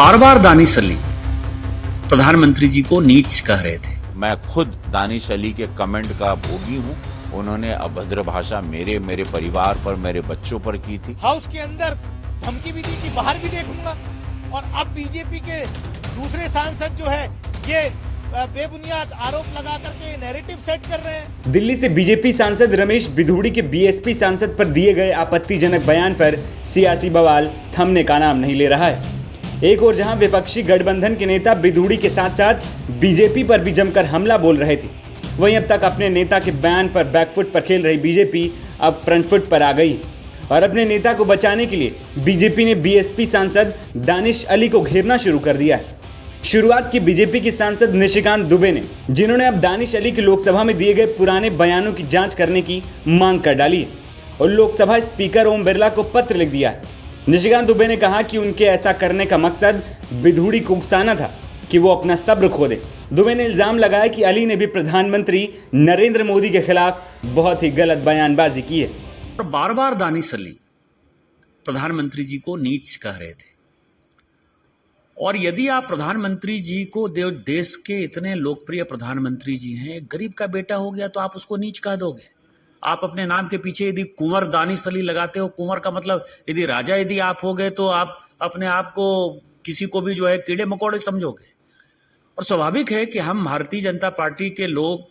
बार बार दानिश अली प्रधानमंत्री जी को नीच कह रहे थे। मैं खुद दानिश अली के कमेंट का भोगी हूं। उन्होंने अभद्र भाषा मेरे परिवार पर, मेरे बच्चों पर की थी। हाउस के अंदर धमकी भी दी कि बाहर भी देखूंगा। और अब बीजेपी के दूसरे सांसद जो है ये बेबुनियाद आरोप लगा करके नैरेटिव सेट कर रहे हैं। दिल्ली से बीजेपी सांसद रमेश बिधूड़ी के बीएसपी सांसद पर दिए गए आपत्तिजनक बयान पर सियासी बवाल थमने का नाम नहीं ले रहा है। एक और जहां विपक्षी गठबंधन के नेता बिधूड़ी के साथ साथ बीजेपी पर भी जमकर हमला बोल रहे थे, वहीं अब तक अपने नेता के बयान पर बैकफुट पर खेल रही बीजेपी अब फ्रंट फुट पर आ गई और अपने नेता को बचाने के लिए बीजेपी ने बीएसपी सांसद दानिश अली को घेरना शुरू कर दिया है। शुरुआत की बीजेपी के सांसद निशिकांत दुबे ने, जिन्होंने अब दानिश अली की लोकसभा में दिए गए पुराने बयानों की जांच करने की मांग कर डाली है और लोकसभा स्पीकर ओम बिरला को पत्र लिख दिया है। निशिकांत दुबे ने कहा कि उनके ऐसा करने का मकसद बिधूड़ी को उकसाना था कि वो अपना सब्र खो दे। दुबे ने इल्जाम लगाया कि अली ने भी प्रधानमंत्री नरेंद्र मोदी के खिलाफ बहुत ही गलत बयानबाजी की है। बार बार दानिश अली प्रधानमंत्री जी को नीच कह रहे थे और यदि आप प्रधानमंत्री जी को देश के इतने लोकप्रिय प्रधानमंत्री जी हैं, गरीब का बेटा हो गया तो आप उसको नीच कह दोगे। आप अपने नाम के पीछे यदि कुंवर दानिश अली लगाते हो, कुंवर का मतलब यदि राजा यदि आप हो गए तो आप अपने आप को किसी को भी जो है कीड़े मकोड़े समझोगे। और स्वाभाविक है कि हम भारतीय जनता पार्टी के लोग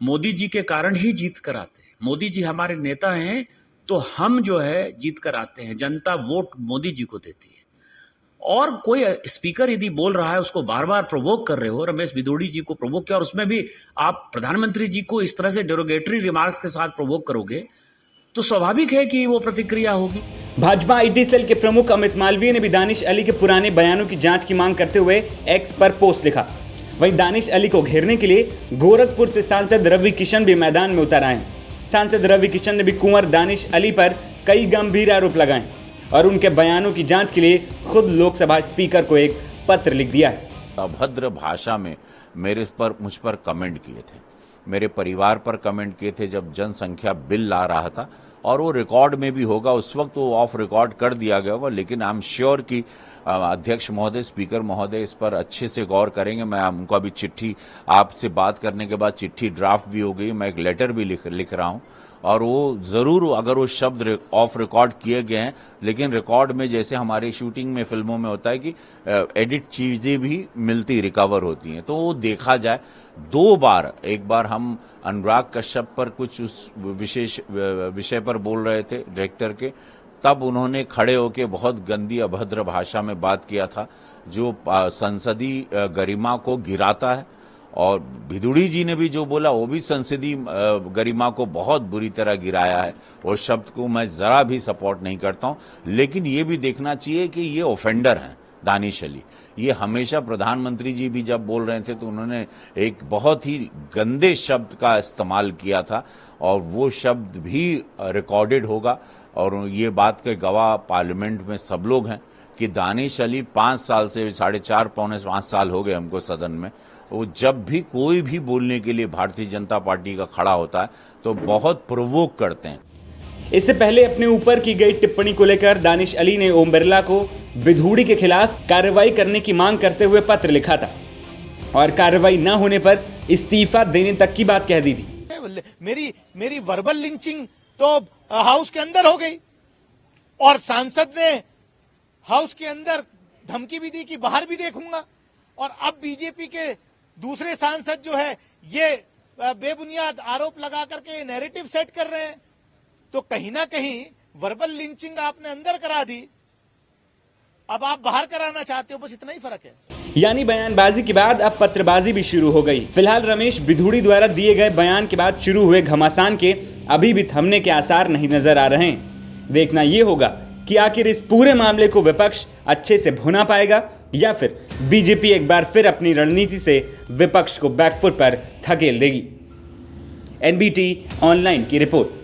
मोदी जी के कारण ही जीत कर आते हैं। मोदी जी हमारे नेता हैं तो हम जो है जीत कर आते हैं। जनता वोट मोदी जी को देती है। और कोई स्पीकर यदि बोल रहा है उसको बार बार प्रोवोक कर रहे हो, रमेश बिधूड़ी जी को प्रोवोक किया और उसमें भी आप प्रधानमंत्री जी को इस तरह से डेरोगेटरी रिमार्क्स के साथ प्रोवोक करोगे तो स्वाभाविक है कि वो प्रतिक्रिया होगी। भाजपा आईटी सेल के प्रमुख अमित मालवीय ने भी दानिश अली के पुराने बयानों की जांच की मांग करते हुए एक्स पर पोस्ट लिखा। वहीं दानिश अली को घेरने के लिए गोरखपुर से सांसद रवि किशन भी मैदान में उतर आए हैं। सांसद रवि किशन ने भी कुंवर दानिश अली पर कई गंभीर आरोप लगाए और उनके बयानों की जांच के लिए खुद लोकसभा स्पीकर को एक पत्र लिख दिया है। अभद्र भाषा में मुझ पर कमेंट किए थे, मेरे परिवार पर कमेंट किए थे जब जनसंख्या बिल ला रहा था और वो रिकॉर्ड में भी होगा। उस वक्त वो ऑफ रिकॉर्ड कर दिया गया होगा, लेकिन आई एम श्योर कि अध्यक्ष महोदय, स्पीकर महोदय इस पर अच्छे से गौर करेंगे। मैं उनको अभी चिट्ठी, आपसे बात करने के बाद चिट्ठी ड्राफ्ट भी हो गई, मैं एक लेटर भी लिख रहा हूं और वो जरूर, अगर वो शब्द ऑफ रिकॉर्ड किए गए हैं, लेकिन रिकॉर्ड में जैसे हमारी शूटिंग में, फिल्मों में होता है कि एडिट चीजें भी मिलती, रिकवर होती हैं, तो वो देखा जाए। 2 बार, एक बार हम अनुराग कश्यप पर कुछ उस विशेष विषय पर बोल रहे थे डायरेक्टर के, तब उन्होंने खड़े होकर बहुत गंदी अभद्र भाषा में बात किया था जो संसदीय गरिमा को गिराता है। और बिधूड़ी जी ने भी जो बोला वो भी संसदीय गरिमा को बहुत बुरी तरह गिराया है और शब्द को मैं जरा भी सपोर्ट नहीं करता हूं। लेकिन ये भी देखना चाहिए कि ये ऑफेंडर हैं दानिश अली। ये हमेशा प्रधानमंत्री जी भी जब बोल रहे थे तो उन्होंने एक बहुत ही गंदे शब्द का इस्तेमाल किया था और वो शब्द भी रिकॉर्डेड होगा और ये बात के गवाह पार्लियामेंट में सब लोग हैं कि दानिश अली 5 साल से 4.5 पौने 5 साल हो गए हमको सदन में, वो जब भी कोई भी बोलने के लिए भारतीय जनता पार्टी का खड़ा होता है तो बहुत प्रोवोक करते हैं। इससे पहले अपने ऊपर की गई टिप्पणी को लेकर दानिश अली ने ओम बिरला को बिधूड़ी के खिलाफ कार्रवाई करने की मांग करते हुए पत्र लिखा था और कार्रवाई न होने पर इस्तीफा देने तक की बात कह दी थी। मेरी वर्बल लिंचिंग तो हाउस के अंदर हो गई और सांसद ने हाउस के अंदर धमकी भी दी कि बाहर भी देखूंगा। और अब बीजेपी के दूसरे सांसद जो है ये बेबुनियाद आरोप लगा करके नैरेटिव सेट कर रहे हैं। तो कहीं ना कहीं वर्बल लिंचिंग आपने अंदर करा दी, अब आप बाहर कराना चाहते हो, बस इतना ही फर्क है। यानी बयानबाजी के बाद अब पत्रबाजी भी शुरू हो गई। फिलहाल रमेश बिधूड़ी द्वारा दिए गए बयान के बाद शुरू हुए घमासान के अभी भी थमने के आसार नहीं नजर आ रहे हैं। देखना यह होगा कि आखिर इस पूरे मामले को विपक्ष अच्छे से भुना पाएगा या फिर बीजेपी एक बार फिर अपनी रणनीति से विपक्ष को बैकफुट पर धकेल देगी। एनबीटी ऑनलाइन की रिपोर्ट।